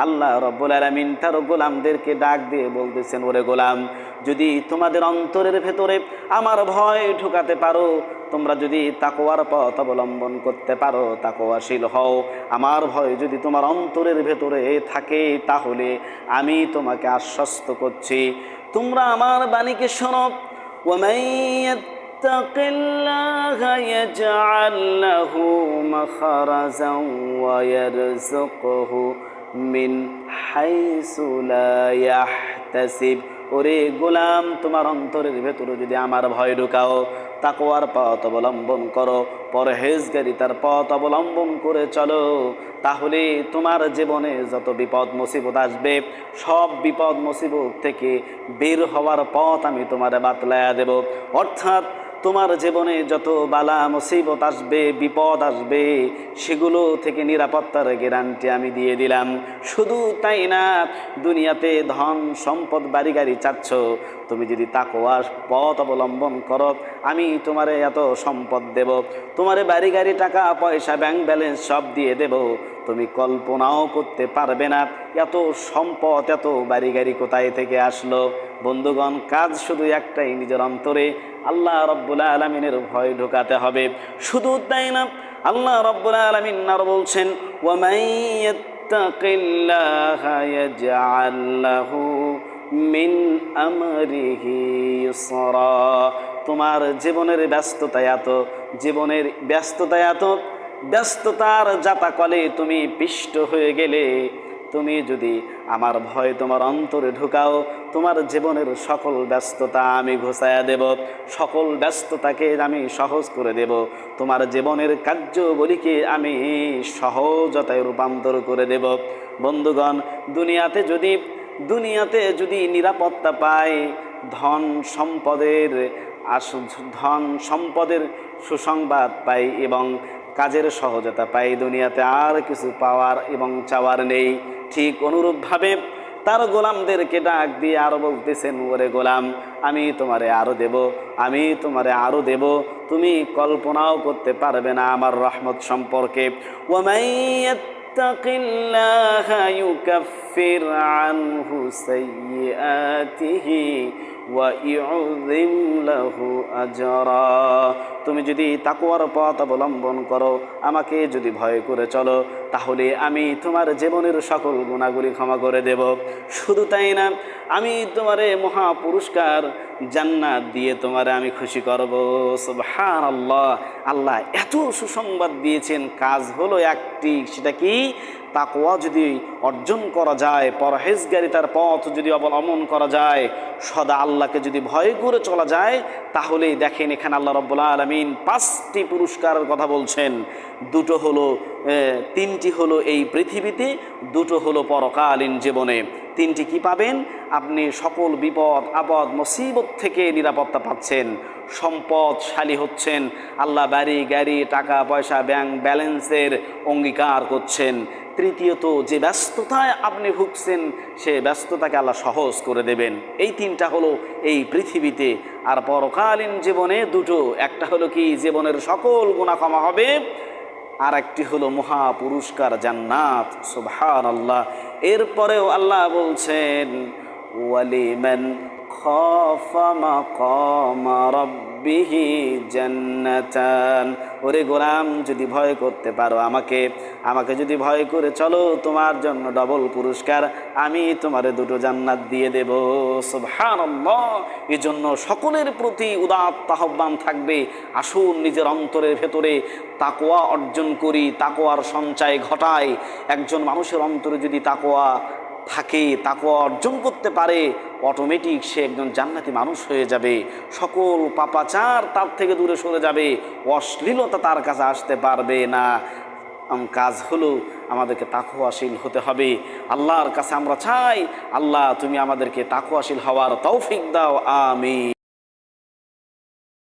আল্লাহ রব্বুল আলামিন তার গোলামদেরকে ডাক দিয়ে বলতেছেন, ওরে গোলাম, যদি তোমাদের অন্তরের ভেতরে আমার ভয় ঢুকাতে পারো, তোমরা যদি তাকওয়ার পথ অবলম্বন করতে পারো, তাকওয়াশীল হও, আমার ভয় যদি তোমার অন্তরের ভেতরে থাকে, তাহলে আমি তোমাকে আশ্বস্ত করছি, তোমরা আমার বাণীকে শোনো। ওয়ামান ইয়াত্তাকিল্লাহা ইয়াজআল লাহু মাখরাজান ওয়া ইয়ারযুকহু মিন হাইসু লা ইয়াহতাসিব। ওরে গোলাম, তোমার অন্তরের ভেতরে যদি আমার ভয় ঢুকাও, তাকওয়ার পথ অবলম্বন করো, পরহেজগারিতার পথ অবলম্বন করে চলো, তাহলে তোমার জীবনে যত বিপদ মুসিবত আসবে, সব বিপদ মুসিবত থেকে বের হওয়ার পথ আমি তোমারে বাতলায়া দেব। অর্থাৎ তোমার জীবনে যত বালা মুসিবত আসবে, বিপদ আসবে, সেগুলো থেকে নিরাপত্তার গ্যারান্টি আমি দিয়ে দিলাম। শুধু তাই না, দুনিয়াতে ধন সম্পদ বাড়ি গাড়ি চাচ্ছ, তুমি যদি তাকওয়ার পথ অবলম্বন করো, আমি তোমারে এত সম্পদ দেব, তোমারে বাড়ি গাড়ি টাকা পয়সা ব্যাংক ব্যালেন্স সব দিয়ে দেব, তুমি কল্পনাও করতে পারবে না এত সম্পদ, এত বাড়ি গাড়ি কোথায় থেকে আসলো। বন্ধুগণ, কাজ শুধু একটাই, নিজের অন্তরে আল্লাহ রব্বুল আলামিনের ভয় ঢোকাতে হবে। শুধু তাই না, আল্লাহ রব্বুল আলামিন আর বলছেন, ওয়ামান ইয়াত্তাকিল্লাহা ইয়াজআল লাহু মিন আমরিহি ইউসরা। তোমার জীবনের ব্যস্ততার জাতাকলে তুমি পিষ্ট হয়ে গেলে, তুমি যদি আমার ভয় তোমার অন্তরে ঢুকাও, তোমার জীবনের সকল ব্যস্ততা আমি ঘুচাইয়া দেব, সকল ব্যস্ততাকে আমি সহজ করে দেব, তোমার জীবনের কার্যবলীকে আমি সহজতায় রূপান্তর করে দেব। বন্ধুগণ, দুনিয়াতে যদি নিরাপত্তা পায়, ধন সম্পদের সুসংবাদ পাই এবং কাজের সহজতা পাই, দুনিয়াতে আর কিছু পাওয়ার এবং চাওয়ার নেই। ঠিক অনুরূপভাবে তার গোলামদেরকে ডাক দিয়ে আরো বলতেছেন, ওরে গোলাম, আমি তোমারে আরো দেব, তুমি কল্পনাও করতে পারবে না আমার রহমত সম্পর্কে। ওয়ামান ইয়াত্তাকিল্লাহা ইউকাফির আনহু সাইয়্যাতিহি ওয়া ইউযিম লাহু আজরা। তুমি যদি তাকওয়ার পথ অবলম্বন করো, আমাকে যদি ভয় করে চলো, তাহলে আমি তোমার জীবনের সকল গুনাহগুলি ক্ষমা করে দেব। শুধু তাই না, আমি তোমারে মহা পুরস্কার জান্নাত দিয়ে তোমারে আমি খুশি করব। সুবহানাল্লাহ, আল্লাহ এত সুসংবাদ দিয়েছেন। কাজ হলো একটি, সেটা কি? তাকওয়া যদি অর্জন করা যায়, পরহেজগারিতার পথ যদি অবলম্বন করা যায়, সদা আল্লাহকে যদি ভয় করে চলা যায়, তাহলে দেখেন এখানে আল্লাহ রাব্বুল আলামিন 5টি পুরস্কারের কথা বলছেন। তিনটি হলো এই পৃথিবীতে, 2টো হলো পরকালীন জীবনে। 3টি কি পাবেন? আপনি সকল বিপদ আপদ মুসিবত থেকে নিরাপত্তা পাচ্ছেন, সম্পদশালী হচ্ছেন, আল্লাহ বাড়ি গাড়ি টাকা পয়সা ব্যাংক ব্যালেন্সের অঙ্গীকার করছেন। তৃতীয়ত, যে ব্যস্ততায় আপনি ভুগছেন, সে ব্যস্ততাকে আল্লাহ সহজ করে দেবেন। এই 3টা হলো এই পৃথিবীতে। আর পরকালীন জীবনে 2টো, একটা হলো কি? জীবনের সকল গুনাহ ক্ষমা হবে, আর একটি হলো মহা পুরস্কার জান্নাত। সুবহানাল্লাহ। এরপরেও আল্লাহ বলছেন, ওয়ালিমান খাফা মাকামা রাব্বিহি জান্নাতান। ওরে গোলাম, যদি ভয় করতে পারো আমাকে যদি ভয় করে চলো, তোমার জন্য ডবল পুরস্কার, আমি তোমারে 2টো জান্নাত দিয়ে দেব। সুবহানাল্লাহ। এজন্য সকলের প্রতি উদাত্ত আহ্বান থাকবে, আসুন নিজের অন্তরের ভেতরে তাকওয়া অর্জন করি, তাকওয়ার সঞ্চয় ঘটাই। একজন মানুষের অন্তরে যদি তাকওয়া থাকে, তাকওয়া অর্জন করতে পারে, অটোমেটিক সে একজন জান্নাতি মানুষ হয়ে যাবে। সকল পাপাচার তার থেকে দূরে সরে যাবে, অশ্লীলতা তার কাছে আসতে পারবে না। কাজ হলো আমাদেরকে তাকওয়াশীল হতে হবে। আল্লাহর কাছে আমরা চাই, আল্লাহ তুমি আমাদেরকে তাকওয়াশীল হওয়ার তৌফিক দাও। আমিন।